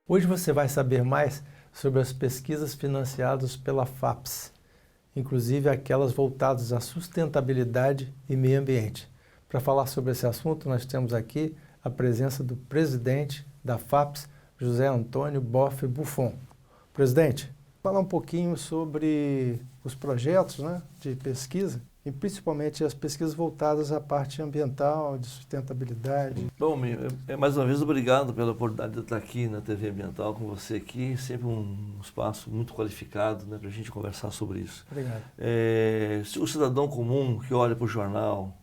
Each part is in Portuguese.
Hoje você vai saber mais sobre as pesquisas financiadas pela FAPES, inclusive aquelas voltadas à sustentabilidade e meio ambiente. Para falar sobre esse assunto, nós temos aqui a presença do presidente da FAPES, José Antônio Boff Buffon. Presidente, falar um pouquinho sobre os projetos, né, de pesquisa, e principalmente as pesquisas voltadas à parte ambiental, de sustentabilidade. Bom, mais uma vez, obrigado pela oportunidade de estar aqui na TV Ambiental com você aqui, sempre um espaço muito qualificado, né, para a gente conversar sobre isso. Obrigado. Se o cidadão comum que olha para o jornal,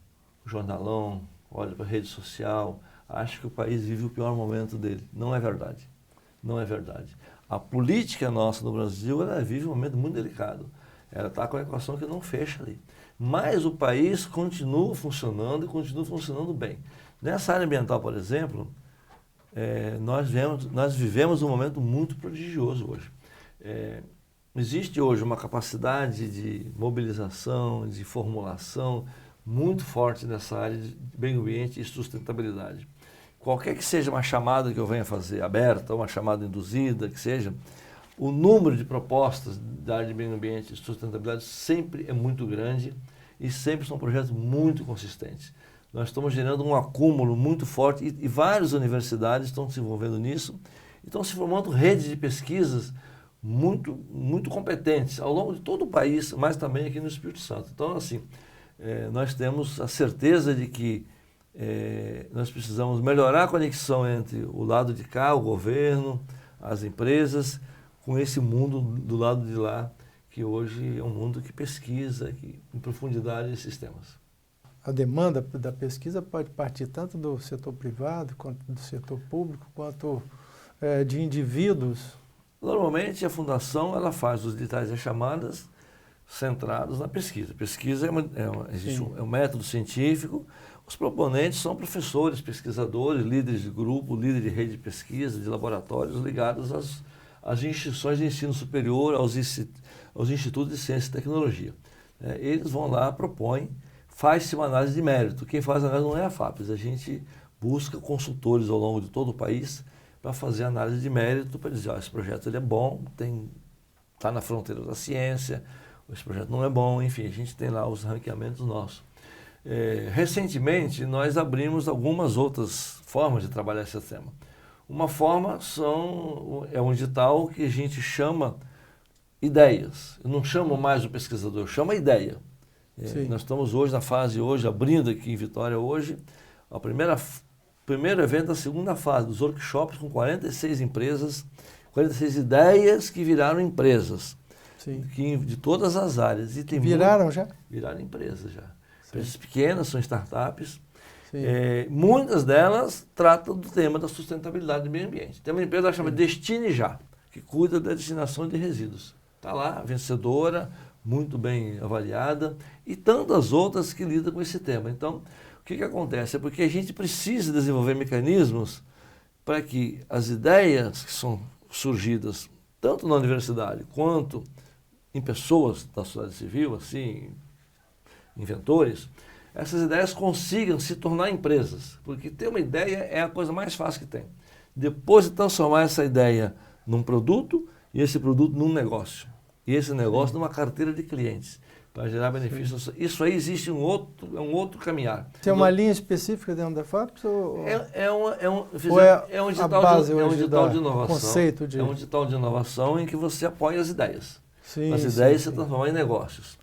o jornalão, olha para a rede social, acha que o país vive o pior momento dele. Não é verdade. Não é verdade. A política nossa no Brasil, ela vive um momento muito delicado. Ela está com a equação que não fecha ali. Mas o país continua funcionando e continua funcionando bem. Nessa área ambiental, por exemplo, nós vivemos um momento muito prodigioso hoje. Existe hoje uma capacidade de mobilização, de formulação muito forte nessa área de meio ambiente e sustentabilidade. Qualquer que seja uma chamada que eu venha fazer, aberta, uma chamada induzida, que seja, o número de propostas da área de meio ambiente e sustentabilidade sempre é muito grande e sempre são projetos muito consistentes. Nós estamos gerando um acúmulo muito forte e várias universidades estão se envolvendo nisso e estão se formando redes de pesquisas muito competentes ao longo de todo o país, mas também aqui no Espírito Santo. Então, assim, nós temos a certeza de que nós precisamos melhorar a conexão entre o lado de cá, o governo, as empresas, com esse mundo do lado de lá, que hoje é um mundo que pesquisa em profundidade esses temas. A demanda da pesquisa pode partir tanto do setor privado, quanto do setor público, quanto de indivíduos. Normalmente a fundação ela faz os editais e as chamadas centrados na pesquisa. Pesquisa existe um método científico. Os proponentes são professores, pesquisadores, líderes de grupo, líderes de rede de pesquisa, de laboratórios ligados às instituições de ensino superior, aos institutos de ciência e tecnologia. Eles vão lá, propõem, faz-se uma análise de mérito. Quem faz a análise não é a FAPES, a gente busca consultores ao longo de todo o país para fazer análise de mérito, para dizer, esse projeto ele é bom, está na fronteira da ciência, esse projeto não é bom, enfim, a gente tem lá os ranqueamentos nossos. Recentemente, nós abrimos algumas outras formas de trabalhar esse tema. Uma forma é um edital que a gente chama ideias. Eu não chamo mais o pesquisador, eu chamo a ideia. Nós estamos hoje na fase, abrindo aqui em Vitória hoje, o primeiro evento da segunda fase dos workshops com 46 empresas, 46 ideias que viraram empresas. Sim. De todas as áreas. E tem já? Viraram empresas já. Empresas pequenas, são startups. Muitas delas tratam do tema da sustentabilidade do meio ambiente. Tem uma empresa que chama Destine Já, que cuida da destinação de resíduos. Está lá, vencedora, muito bem avaliada, e tantas outras que lidam com esse tema. Então, o que acontece? É porque a gente precisa desenvolver mecanismos para que as ideias que são surgidas tanto na universidade quanto em pessoas da sociedade civil, assim, inventores, essas ideias consigam se tornar empresas. Porque ter uma ideia é a coisa mais fácil que tem. Depois de transformar essa ideia num produto e esse produto num negócio. E esse negócio numa carteira de clientes, para gerar benefícios. Sim. Isso aí existe um outro caminhar. Tem uma linha específica dentro da FAPES? É um edital de inovação. Conceito É um edital de inovação em que você apoia as ideias. Sim, as ideias se transformam em negócios.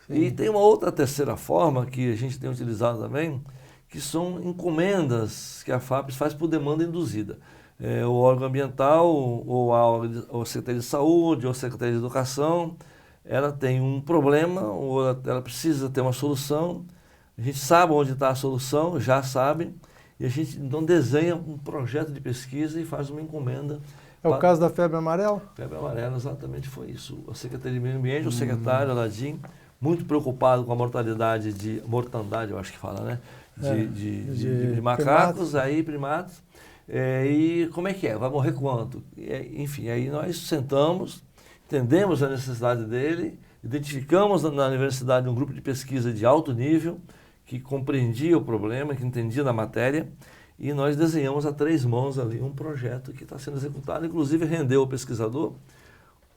Sim. E tem uma outra terceira forma que a gente tem utilizado também, que são encomendas que a FAPES faz por demanda induzida. O órgão ambiental, ou a Secretaria de Saúde, ou a Secretaria de Educação, ela tem um problema, ou ela precisa ter uma solução, a gente sabe onde está a solução, já sabe, e a gente então desenha um projeto de pesquisa e faz uma encomenda. É o caso da febre amarela? Febre amarela, exatamente foi isso. A Secretaria de Meio Ambiente, o secretário Aladim, muito preocupado com a mortandade, eu acho que fala, né? de macacos, aí primatas. E como é que é? Vai morrer quanto? Enfim, aí nós sentamos, entendemos a necessidade dele, identificamos na universidade um grupo de pesquisa de alto nível que compreendia o problema, que entendia da matéria, e nós desenhamos a 3 mãos ali um projeto que está sendo executado, inclusive rendeu ao pesquisador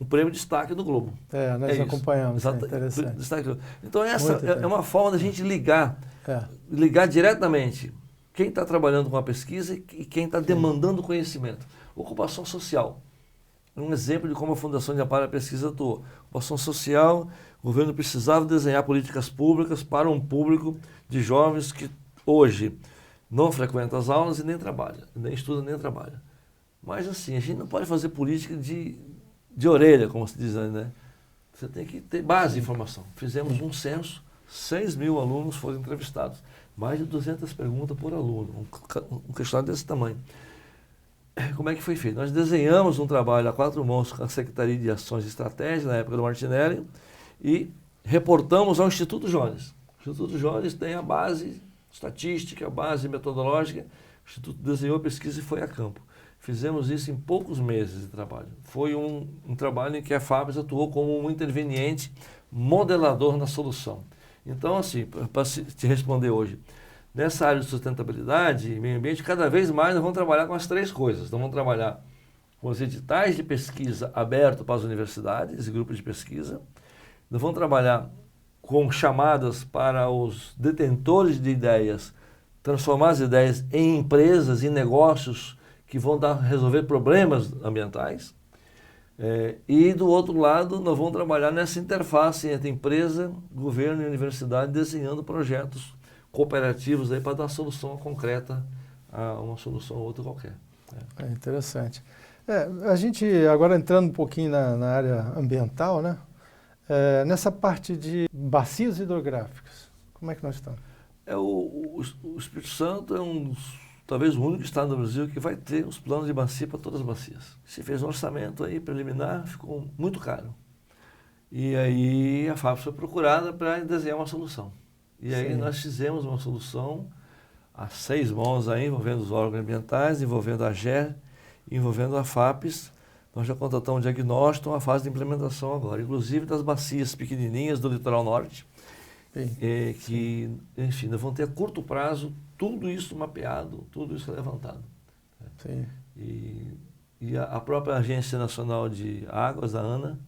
um prêmio de destaque do Globo. Nós acompanhamos, interessante. Destaque. Então essa é uma forma da gente ligar diretamente quem está trabalhando com a pesquisa e quem está demandando conhecimento. Ocupação social. Um exemplo de como a Fundação de Amparo à Pesquisa atuou. Ocupação social, o governo precisava desenhar políticas públicas para um público de jovens que hoje não frequenta as aulas e nem trabalha, nem estuda nem trabalha. Mas assim, a gente não pode fazer política de orelha, como se diz, né? Você tem que ter base de informação. Fizemos um censo, 6.000 alunos foram entrevistados. Mais de 200 perguntas por aluno, um questionário desse tamanho. Como é que foi feito? Nós desenhamos um trabalho a 4 mãos com a Secretaria de Ações e Estratégia, na época do Martinelli, e reportamos ao Instituto Jones. O Instituto Jones tem a base estatística, a base metodológica. O Instituto desenhou a pesquisa e foi a campo. Fizemos isso em poucos meses de trabalho. Foi um trabalho em que a FAPES atuou como um interveniente modelador na solução. Então, assim, para te responder hoje, nessa área de sustentabilidade e meio ambiente, cada vez mais nós vamos trabalhar com as 3 coisas. Nós vamos trabalhar com os editais de pesquisa abertos para as universidades e grupos de pesquisa. Nós vamos trabalhar com chamadas para os detentores de ideias, transformar as ideias em empresas, em negócios que vão resolver problemas ambientais. E do outro lado, nós vamos trabalhar nessa interface entre empresa, governo e universidade, desenhando projetos cooperativos aí para dar solução concreta a uma solução ou outra qualquer. Interessante. A gente, agora entrando um pouquinho na área ambiental, né? Nessa parte de bacias hidrográficas, como é que nós estamos? O Espírito Santo é talvez o único estado do Brasil que vai ter os planos de bacia para todas as bacias. Se fez um orçamento aí preliminar, ficou muito caro. E aí a FAPES foi procurada para desenhar uma solução. E aí nós fizemos uma solução a 6 mãos aí, envolvendo os órgãos ambientais, envolvendo a AGER, envolvendo a FAPES. Nós já contratamos um diagnóstico, uma fase de implementação agora, inclusive das bacias pequenininhas do litoral norte, que, enfim, nós vamos ter a curto prazo tudo isso mapeado, tudo isso levantado. Sim. E a própria Agência Nacional de Águas, a ANA,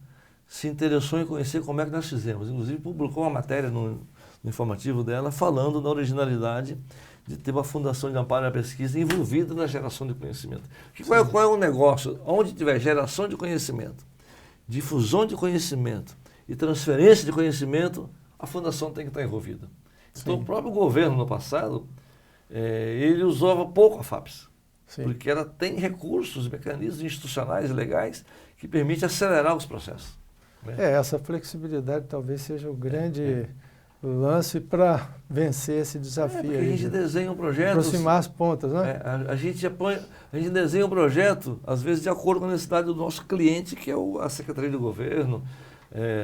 se interessou em conhecer como é que nós fizemos. Inclusive publicou uma matéria no informativo dela falando da originalidade de ter uma fundação de amparo à pesquisa envolvida na geração de conhecimento. Qual é o negócio? Onde tiver geração de conhecimento, difusão de conhecimento e transferência de conhecimento, a fundação tem que estar envolvida. Então, o próprio governo, no passado, ele usava pouco a FAPES, porque ela tem recursos, mecanismos institucionais e legais que permitem acelerar os processos. Né? Essa flexibilidade talvez seja o grande lance para vencer esse desafio. Porque a gente desenha um projeto... Aproximar as pontas, né? A gente desenha um projeto, às vezes, de acordo com a necessidade do nosso cliente, que é a Secretaria do Governo,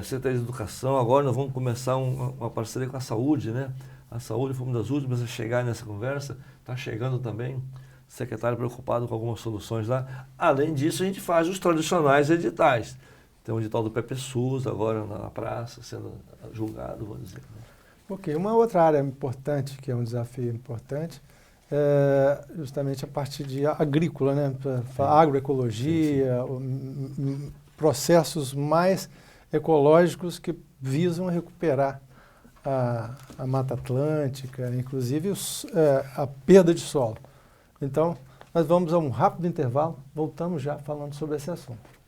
Secretaria de Educação. Agora nós vamos começar uma parceria com a saúde, né? A saúde foi uma das últimas a chegar nessa conversa, está chegando também, o secretário preocupado com algumas soluções lá. Além disso, a gente faz os tradicionais editais. Tem o edital do PPSUS agora na praça, sendo julgado, vou dizer. Ok, uma outra área importante, que é um desafio importante, é justamente a parte de agrícola, né? Agroecologia, processos mais ecológicos que visam recuperar a Mata Atlântica, inclusive a perda de solo. Então, nós vamos a um rápido intervalo, voltamos já falando sobre esse assunto.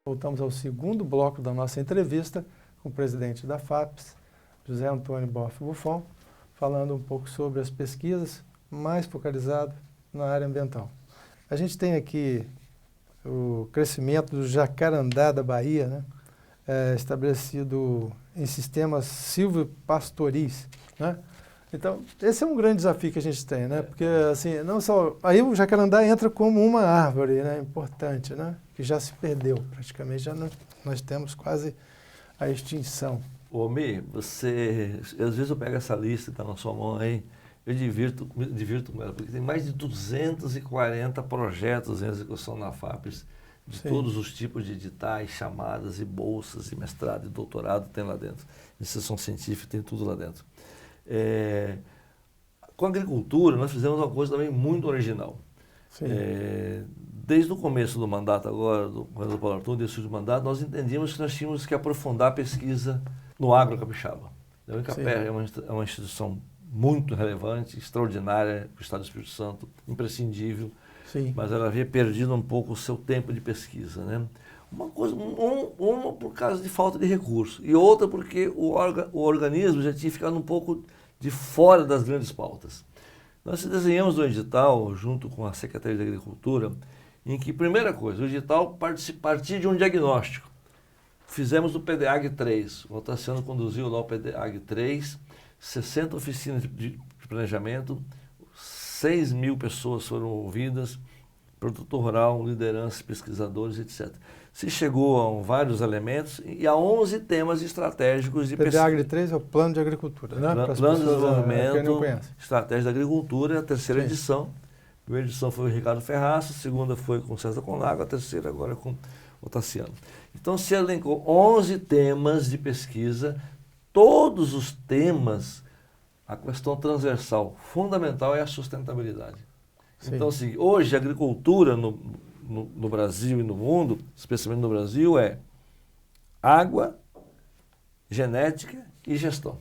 Voltamos ao segundo bloco da nossa entrevista com o presidente da FAPES, José Antônio Boff Buffon, falando um pouco sobre as pesquisas, mais focalizado na área ambiental. A gente tem aqui o crescimento do jacarandá da Bahia, né? Estabelecido em sistemas silvopastoris, né? Então, esse é um grande desafio que a gente tem, né? Porque, assim, não só... Aí o jacarandá entra como uma árvore, né? Importante, né? Que já se perdeu, praticamente. Nós temos quase a extinção. Ô, Mi, você, às vezes eu pego essa lista que está na sua mão aí, me divirto com ela, porque tem mais de 240 projetos em execução na FAPES, de todos os tipos de editais, chamadas e bolsas, e mestrado e doutorado tem lá dentro. Iniciação científica tem tudo lá dentro. Com a agricultura, nós fizemos uma coisa também muito original. Desde o começo do mandato agora, do Paulo Arthur, desse último mandato, nós entendíamos que nós tínhamos que aprofundar a pesquisa no agro capixaba. O INCAPER é uma instituição muito relevante, extraordinária para o Estado do Espírito Santo, imprescindível, mas ela havia perdido um pouco o seu tempo de pesquisa, né? Uma por causa de falta de recurso, e outra porque o organismo já tinha ficado um pouco de fora das grandes pautas. Nós desenhamos um edital, junto com a Secretaria de Agricultura, em que, primeira coisa, o edital partia de um diagnóstico. Fizemos o PDAG 3, o Otaciano conduziu lá o PDAG 3, 60 oficinas de planejamento, 6.000 pessoas foram ouvidas, produtor rural, lideranças, pesquisadores, etc. Se chegou a vários elementos e a 11 temas estratégicos de pesquisa. O PDAG 3 é o Plano de Agricultura, né? Plano de Desenvolvimento, Estratégia da Agricultura, a terceira edição. A primeira edição foi o Ricardo Ferraço, a segunda foi com o César Conago, a terceira agora com o Tassiano. Então se elencou 11 temas de pesquisa, todos os temas, a questão transversal fundamental é a sustentabilidade. Então, assim, hoje a agricultura no Brasil e no mundo, especialmente no Brasil, é água, genética e gestão.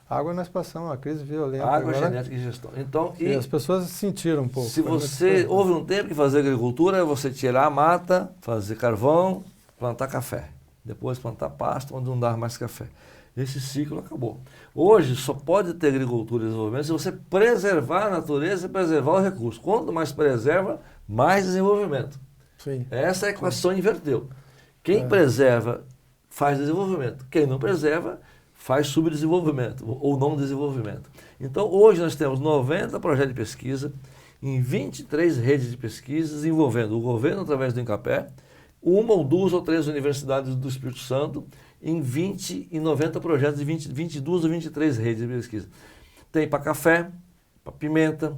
Água nós passamos uma crise violenta. Água, genética e gestão. Então, e as pessoas sentiram um pouco. Se você houve um tempo que fazer agricultura é você tirar a mata, fazer carvão, plantar café. Depois plantar pasto onde não dá mais café. Esse ciclo acabou. Hoje só pode ter agricultura e desenvolvimento se você preservar a natureza e preservar o recurso. Quanto mais preserva, mais desenvolvimento. Essa equação inverteu. Quem preserva faz desenvolvimento. Quem não preserva faz subdesenvolvimento ou não desenvolvimento. Então hoje nós temos 90 projetos de pesquisa em 23 redes de pesquisas envolvendo o governo através do INCAPER, uma ou duas ou três universidades do Espírito Santo em 90 projetos de 22 ou 23 redes de pesquisa. Tem para café, para pimenta,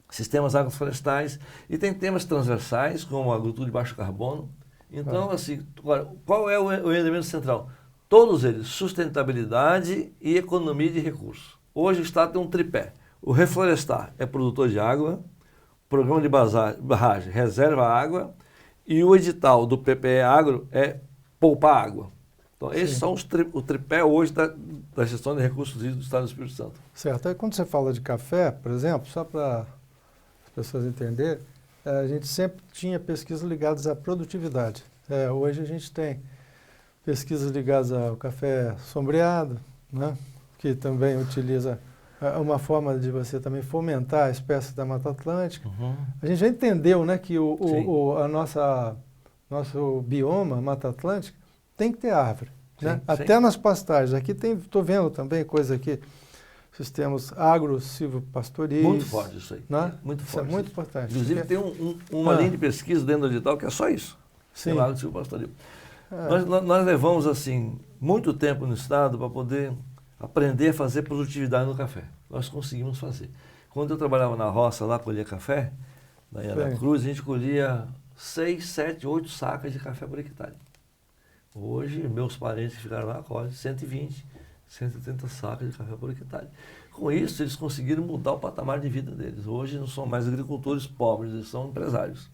sistemas agroflorestais e tem temas transversais como a agricultura de baixo carbono. Então, assim, agora, qual é o elemento central? Todos eles, sustentabilidade e economia de recursos. Hoje o Estado tem um tripé. O reflorestar é produtor de água, o programa de barragem reserva água e o edital do PPE Agro é poupar água. Então, esses são o tripé hoje da gestão de recursos hídricos do Estado do Espírito Santo. Certo. Aí quando você fala de café, por exemplo, só para as pessoas entenderem, a gente sempre tinha pesquisas ligadas à produtividade. Hoje a gente tem pesquisas ligadas ao café sombreado, né? Que também utiliza uma forma de você também fomentar a espécie da Mata Atlântica. A gente já entendeu, né, que nosso bioma, Mata Atlântica, tem que ter árvore, né? Até nas pastagens. Aqui estou vendo também coisa aqui, sistemas agro-silvopastoris. Muito forte isso aí. Né? Muito forte. Isso é muito importante. Inclusive tem uma linha de pesquisa dentro do edital que é só isso. Sim. Agro-silvopastoril. Nós levamos assim muito tempo no Estado para poder aprender a fazer produtividade no café. Nós conseguimos fazer. Quando eu trabalhava na roça lá, colhia café, na Ana Cruz, a gente colhia 6, 7, 8 sacas de café por hectare. Hoje, meus parentes que ficaram lá colhem 120, 180 sacas de café por hectare. Com isso, eles conseguiram mudar o patamar de vida deles. Hoje não são mais agricultores pobres, eles são empresários.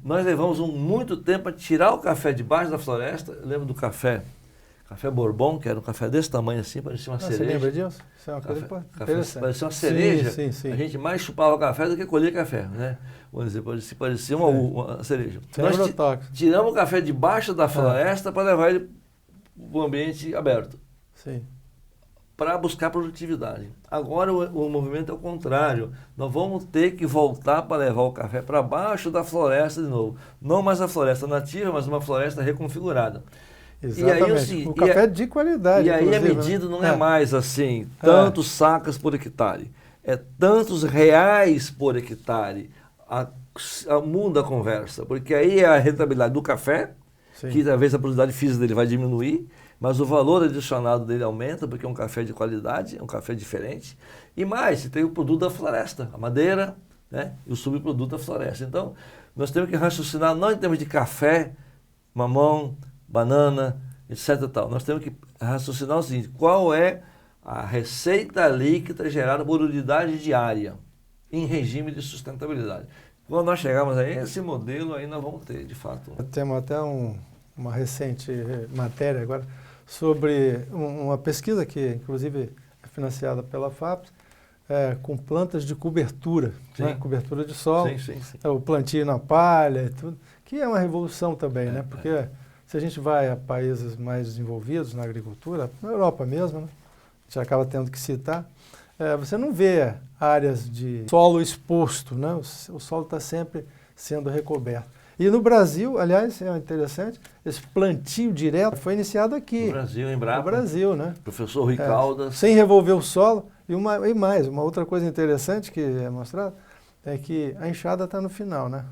Nós levamos muito tempo para tirar o café debaixo da floresta. Eu lembro do café Bourbon, que era um café desse tamanho assim, parecia uma cereja. Você lembra disso? Isso é uma coisa interessante. Parecia uma cereja. Sim. A gente mais chupava café do que colhia café, né? Vamos dizer, parecia uma cereja. Nós tiramos o café debaixo da floresta para levar ele para o ambiente aberto. Para buscar produtividade. Agora o movimento é o contrário. Nós vamos ter que voltar para levar o café para baixo da floresta de novo. Não mais a floresta nativa, mas uma floresta reconfigurada. Exatamente. E aí, assim, o café de qualidade. E aí a medida não é mais assim, tantos sacas por hectare. É tantos reais por hectare. Muda a conversa. Porque aí é a rentabilidade do café, que talvez a produtividade física dele vai diminuir, mas o valor adicionado dele aumenta porque é um café de qualidade, é um café diferente. E mais, você tem o produto da floresta, a madeira, né? E o subproduto da floresta. Então, nós temos que raciocinar não em termos de café, mamão, banana, etc. Tal. Nós temos que raciocinar o seguinte: qual é a receita líquida gerada por unidade diária em regime de sustentabilidade? Quando nós chegarmos a esse modelo, aí nós vamos ter, de fato. Temos até uma recente matéria agora sobre uma pesquisa que, inclusive, é financiada pela FAPES, com plantas de cobertura, né? Cobertura de solo, o plantio na palha e tudo, que é uma revolução também, né? Porque se a gente vai a países mais desenvolvidos na agricultura, na Europa mesmo, né? A gente acaba tendo que citar, você não vê áreas de solo exposto, né? O solo está sempre sendo recoberto. E no Brasil, aliás, é interessante, esse plantio direto foi iniciado aqui. No Brasil, em Embrapa. No Brasil, né? Professor Rui Caldas. Sem revolver o solo. E mais, uma outra coisa interessante que é mostrada é que a enxada está no final, né?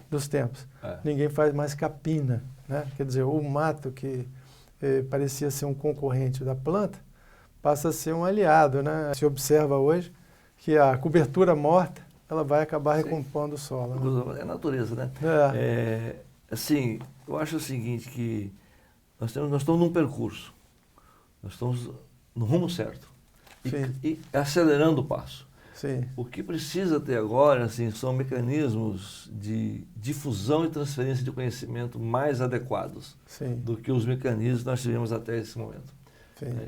Dos tempos. Ninguém faz mais capina, né? Quer dizer, o mato que parecia ser um concorrente da planta passa a ser um aliado, né? Se observa hoje que a cobertura morta ela vai acabar recompondo o solo. Né? É a natureza, né? Assim, eu acho o seguinte, que nós estamos num percurso, nós estamos no rumo certo e acelerando o passo. Sim. O que precisa ter agora, assim, são mecanismos de difusão e transferência de conhecimento mais adequados do que os mecanismos que nós tivemos até esse momento.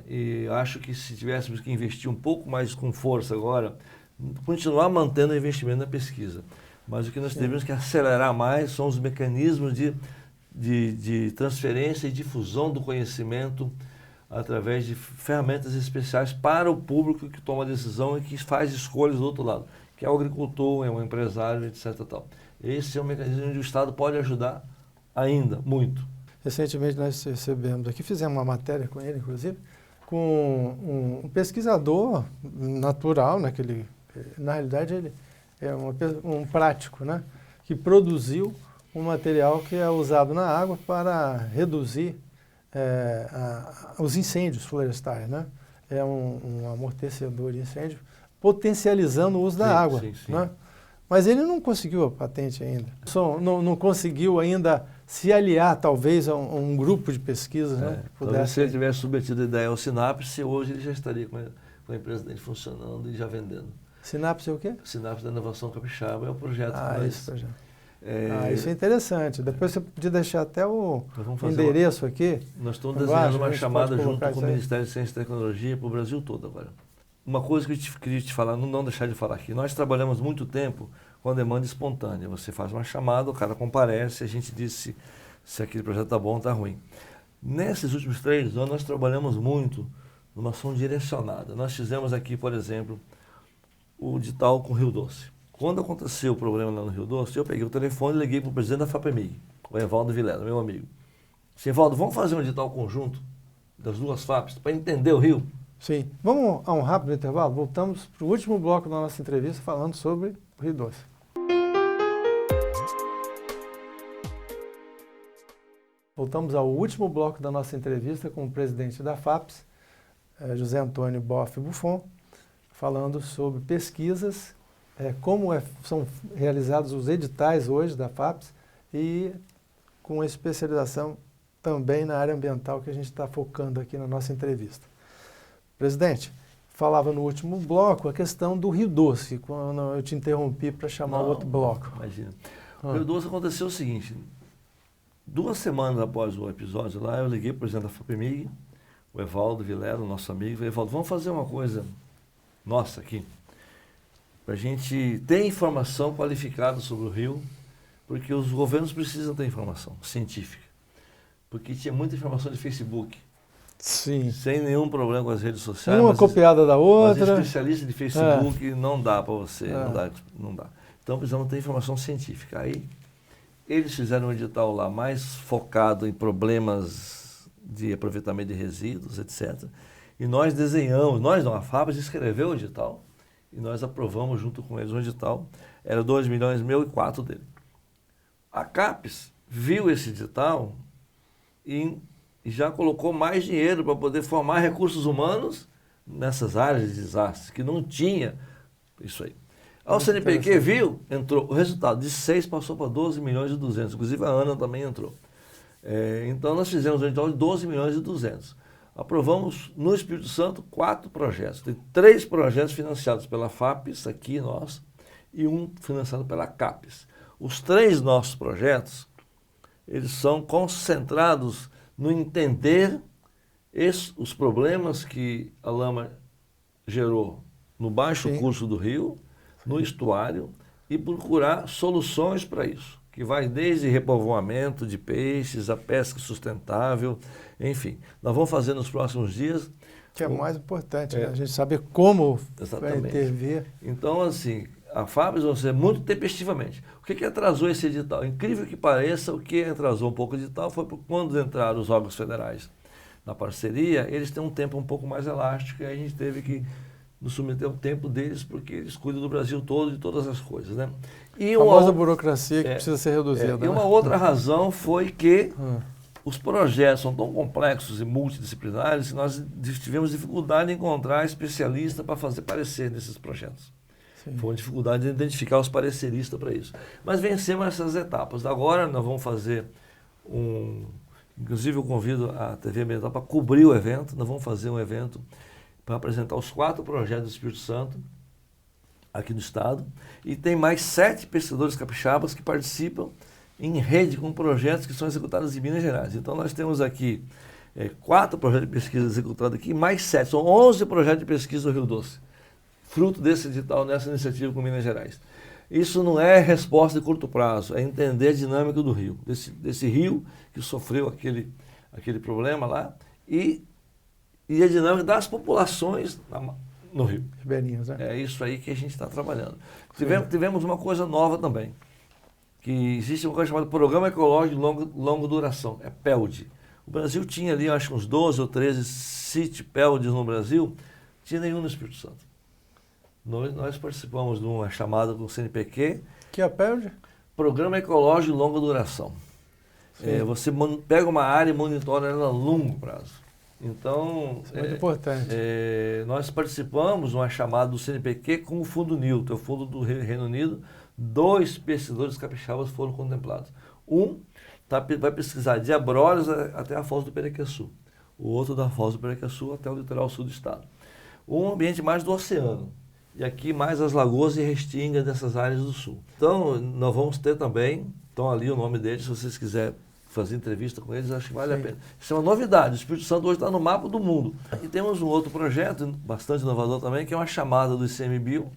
E acho que se tivéssemos que investir um pouco mais com força agora, continuar mantendo o investimento na pesquisa. Mas o que nós devemos que acelerar mais são os mecanismos de transferência e difusão do conhecimento através de ferramentas especiais para o público que toma decisão e que faz escolhas do outro lado, que é o agricultor, é o empresário, etc. Tal. Esse é um mecanismo onde o Estado pode ajudar ainda, muito. Recentemente nós recebemos aqui, fizemos uma matéria com ele, inclusive, com um pesquisador natural, né, que ele, na realidade ele é um prático, né, que produziu um material que é usado na água para reduzir os incêndios florestais, né? É um amortecedor de incêndio, potencializando o uso da água. Né? Mas ele não conseguiu a patente ainda. Não conseguiu ainda se aliar, talvez, a um grupo de pesquisas. Né, que talvez se ele tivesse submetido a ideia ao Sinapse, hoje ele já estaria com a empresa dele funcionando e já vendendo. Sinapse é o quê? Sinapse da Inovação Capixaba é o projeto. Esse projeto. Isso é interessante. Depois você podia deixar até o endereço aqui. Nós estamos desenhando uma chamada junto com o Ministério de Ciência e Tecnologia para o Brasil todo agora. Uma coisa que eu queria te falar, não deixar de falar aqui. Nós trabalhamos muito tempo com a demanda espontânea. Você faz uma chamada, o cara comparece, a gente diz se aquele projeto está bom ou está ruim. Nesses últimos 3 anos, nós trabalhamos muito numa ação direcionada. Nós fizemos aqui, por exemplo, o edital com o Rio Doce. Quando aconteceu o problema lá no Rio Doce, eu peguei o telefone e liguei para o presidente da FAPEMIG, o Evaldo Vilela, meu amigo. Disse, Evaldo, vamos fazer um edital conjunto das duas FAPES para entender o Rio? Sim. Vamos a um rápido intervalo? Voltamos para o último bloco da nossa entrevista falando sobre o Rio Doce. Voltamos ao último bloco da nossa entrevista com o presidente da FAPES, José Antônio Boff Buffon, falando sobre pesquisas, como são realizados os editais hoje da FAPES e com especialização também na área ambiental que a gente está focando aqui na nossa entrevista. Presidente, falava no último bloco a questão do Rio Doce, quando eu te interrompi para chamar o outro bloco. Imagina. O Rio Doce aconteceu o seguinte, 2 semanas após o episódio lá, eu liguei para o presidente da FAPEMIG, o Evaldo Vilela, nosso amigo, falei, Evaldo, vamos fazer uma coisa nossa aqui, para a gente ter informação qualificada sobre o Rio, porque os governos precisam ter informação científica, porque tinha muita informação de Facebook. Sim. Sem nenhum problema com as redes sociais. Uma copiada da outra. Mas especialista de Facebook não dá para você, não dá. Então precisamos ter informação científica. Aí eles fizeram um edital lá mais focado em problemas de aproveitamento de resíduos, etc. E nós desenhamos, a FAPES escreveu o edital e nós aprovamos junto com eles um edital. Era 2 milhões meu e 4 dele. A CAPES viu esse edital e e já colocou mais dinheiro para poder formar recursos humanos nessas áreas de desastre, que não tinha isso aí. O CNPq viu, entrou, o resultado de 6 passou para 12 milhões e 200, inclusive a Ana também entrou. Então nós fizemos um edital de 12 milhões e 200. Aprovamos no Espírito Santo 4 projetos. Tem 3 projetos financiados pela FAPES, aqui nós, e um financiado pela CAPES. Os 3 nossos projetos, eles são concentrados no entender os problemas que a lama gerou no baixo curso do rio, no estuário, e procurar soluções para isso, que vai desde repovoamento de peixes, a pesca sustentável, enfim. Nós vamos fazer nos próximos dias. Que é o mais importante, né? A gente saber como vai intervir. Então, assim, a FAPES vai ser muito tempestivamente. O que atrasou esse edital? Incrível que pareça, o que atrasou um pouco o edital foi quando entraram os órgãos federais na parceria, eles têm um tempo um pouco mais elástico e a gente teve que nos submeter ao tempo deles, porque eles cuidam do Brasil todo, de todas as coisas, né? E a famosa burocracia que precisa ser reduzida. E uma outra razão foi que os projetos são tão complexos e multidisciplinares que nós tivemos dificuldade em encontrar especialistas para fazer parecer nesses projetos. Sim. Foi uma dificuldade de identificar os pareceristas para isso. Mas vencemos essas etapas. Agora nós vamos fazer inclusive eu convido a TV Ambiental para cobrir o evento. Nós vamos fazer um evento para apresentar os 4 projetos do Espírito Santo aqui no estado. E tem mais 7 pesquisadores capixabas que participam em rede com projetos que são executados em Minas Gerais. Então nós temos aqui 4 projetos de pesquisa executados aqui, mais 7. São 11 projetos de pesquisa do Rio Doce, fruto desse edital, dessa iniciativa com Minas Gerais. Isso não é resposta de curto prazo, é entender a dinâmica do rio, desse rio que sofreu aquele problema lá e a dinâmica das populações no rio. Ribeirinhos, né? É isso aí que a gente está trabalhando. Tivemos uma coisa nova também, que existe uma coisa chamada Programa Ecológico de Longa Duração, é PELD. O Brasil tinha ali, acho que uns 12 ou 13 sítios PELDs no Brasil, não tinha nenhum no Espírito Santo. Nós participamos de uma chamada do CNPq. Que é a PELD? Programa Ecológico de Longa Duração. Você pega uma área e monitora ela a longo prazo. Então, isso é muito importante. Nós participamos de uma chamada do CNPq com o Fundo Newton, o Fundo do Reino Unido. 2 pesquisadores capixabas foram contemplados. Um vai pesquisar de Abrolhos até a Foz do Perequeçu. O outro da Foz do Perequeçu até o litoral sul do estado. Um ambiente mais do oceano. E aqui mais as lagoas e restingas dessas áreas do sul. Então, nós vamos ter também, estão ali o nome deles, se vocês quiserem fazer entrevista com eles, acho que vale a pena. Isso é uma novidade, o Espírito Santo hoje está no mapa do mundo. E temos um outro projeto, bastante inovador também, que é uma chamada do ICMBio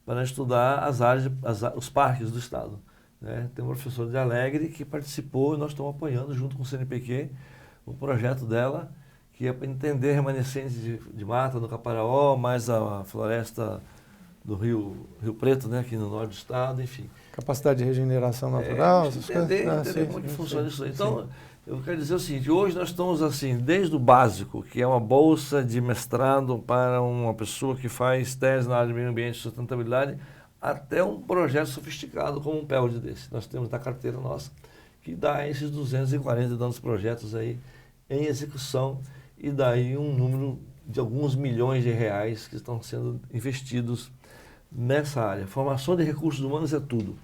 para estudar as áreas, os parques do estado. Né? Tem um professor de Alegre que participou e nós estamos apoiando, junto com o CNPq, o projeto dela, que é para entender remanescentes de mata no Caparaó, mais a floresta do Rio Preto, né, aqui no norte do estado, enfim. Capacidade de regeneração natural, essas coisas. Entender como é que funciona isso aí. Então, eu quero dizer o seguinte, hoje nós estamos assim, desde o básico, que é uma bolsa de mestrado para uma pessoa que faz tese na área de meio ambiente e sustentabilidade, até um projeto sofisticado como um PELD desse. Nós temos da carteira nossa, que dá esses 240 danos projetos aí em execução, e daí um número de alguns milhões de reais que estão sendo investidos nessa área. Formação de recursos humanos é tudo.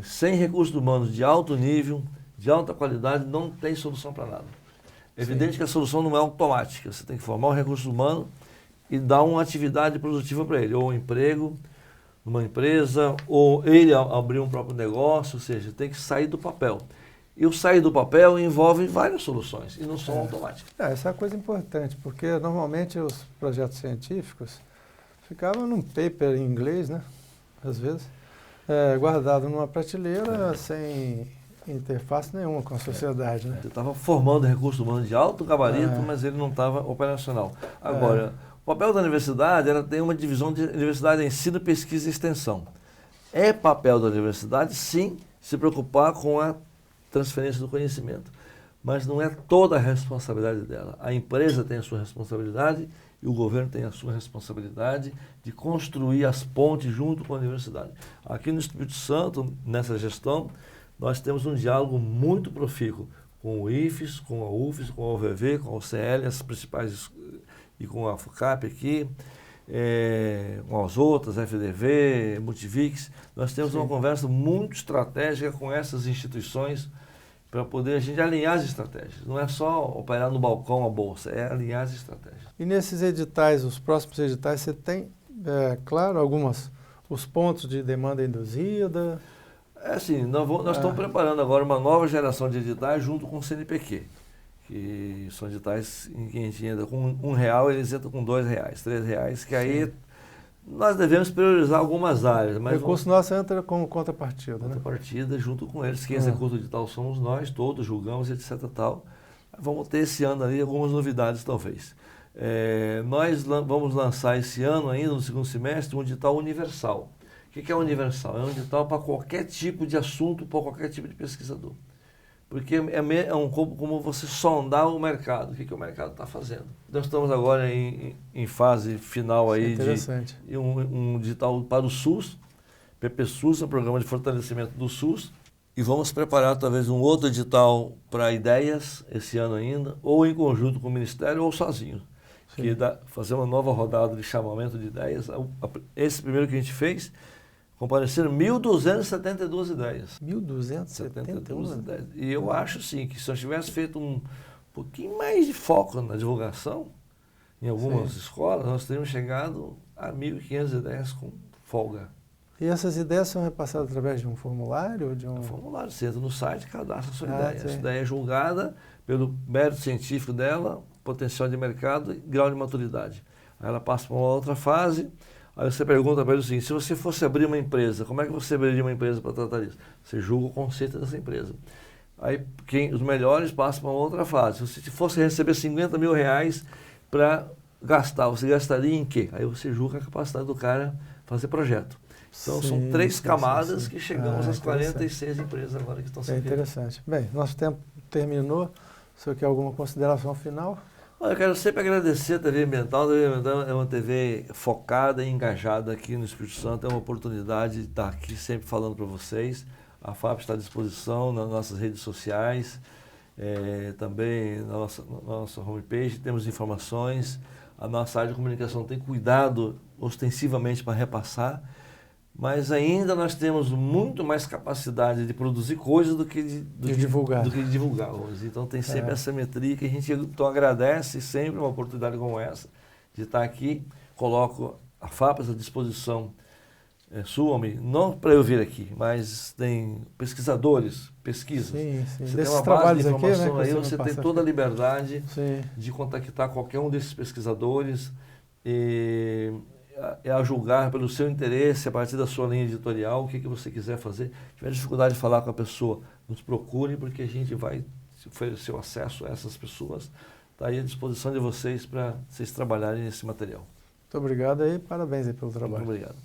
Sem recursos humanos de alto nível, de alta qualidade, não tem solução para nada. É evidente que a solução não é automática. Você tem que formar um recurso humano e dar uma atividade produtiva para ele, ou um emprego numa empresa, ou ele abrir um próprio negócio, ou seja, tem que sair do papel. E o sair do papel envolve várias soluções, e não são automáticas. Essa é uma coisa importante, porque normalmente os projetos científicos ficavam num paper em inglês, né? Às vezes, guardado numa prateleira sem interface nenhuma com a sociedade, né? Você estava formando recursos humanos de alto gabarito, mas ele não estava operacional. Agora, o papel da universidade, ela tem uma divisão de universidade, ensino, pesquisa e extensão. É papel da universidade, sim, se preocupar com a transferência do conhecimento, mas não é toda a responsabilidade dela. A empresa tem a sua responsabilidade e o governo tem a sua responsabilidade de construir as pontes junto com a universidade. Aqui no Espírito Santo, nessa gestão, nós temos um diálogo muito profícuo com o IFES, com a UFES, com a UVV, com a UCL, as principais, e com a FUCAP aqui, com as outras, FDV, Multivix. Nós temos uma conversa muito estratégica com essas instituições para poder a gente alinhar as estratégias. Não é só operar no balcão a bolsa, é alinhar as estratégias. E nesses editais, os próximos editais, você tem, claro, os pontos de demanda induzida? Assim, nós estamos preparando agora uma nova geração de editais junto com o CNPq, que são editais em que a gente entra com R$1, eles entram com R$2, R$3, que aí nós devemos priorizar algumas áreas. Mas o recurso nosso entra como contrapartida. Contrapartida, junto com eles. Quem executa o edital somos nós, todos julgamos, etc. Tal. Vamos ter esse ano ali algumas novidades, talvez. Nós vamos lançar esse ano ainda, no segundo semestre, um edital universal. O que é universal? É um edital para qualquer tipo de assunto, para qualquer tipo de pesquisador. Porque como você sondar o mercado, o que o mercado está fazendo. Nós estamos agora em fase final aí de um digital para o SUS, PPSUS, um programa de fortalecimento do SUS, e vamos preparar talvez um outro edital para ideias esse ano ainda, ou em conjunto com o Ministério ou sozinho, fazer uma nova rodada de chamamento de ideias. Esse primeiro que a gente fez, compareceram 1.272 ideias. 1.272 ideias. E eu acho, sim, que se nós tivéssemos feito um pouquinho mais de foco na divulgação, em algumas escolas, nós teríamos chegado a 1.500 ideias com folga. E essas ideias são repassadas através de um formulário? Um formulário, você entra no site e cadastra a sua ideia. Essa ideia é julgada pelo mérito científico dela, potencial de mercado e grau de maturidade. Aí ela passa para uma outra fase. Aí você pergunta para ele o seguinte: se você fosse abrir uma empresa, como é que você abriria uma empresa para tratar isso? Você julga o conceito dessa empresa. Aí os melhores passam para uma outra fase. Se você fosse receber R$50 mil para gastar, você gastaria em quê? Aí você julga a capacidade do cara fazer projeto. Então são 3 camadas que chegamos às 46 empresas agora que estão sendo. É interessante. Bem, nosso tempo terminou. O senhor quer alguma consideração final? Eu quero sempre agradecer a TV Ambiental. A TV Ambiental é uma TV focada e engajada aqui no Espírito Santo. É uma oportunidade de estar aqui sempre falando para vocês. A FAP está à disposição nas nossas redes sociais, também na nossa homepage. Temos informações. A nossa área de comunicação tem cuidado ostensivamente para repassar, mas ainda nós temos muito mais capacidade de produzir coisas do que de divulgar. Então tem sempre essa metria que a gente agradece sempre uma oportunidade como essa de estar aqui. Coloco a FAP à disposição sua, não para eu vir aqui, mas tem pesquisadores, pesquisas. Você tem uma base de informação aqui, você tem toda a liberdade de contactar qualquer um desses pesquisadores e a julgar pelo seu interesse, a partir da sua linha editorial, o que você quiser fazer. Se tiver dificuldade de falar com a pessoa, nos procure, porque a gente vai oferecer o acesso a essas pessoas. Está aí à disposição de vocês para vocês trabalharem nesse material. Muito obrigado e parabéns aí pelo trabalho. Muito obrigado.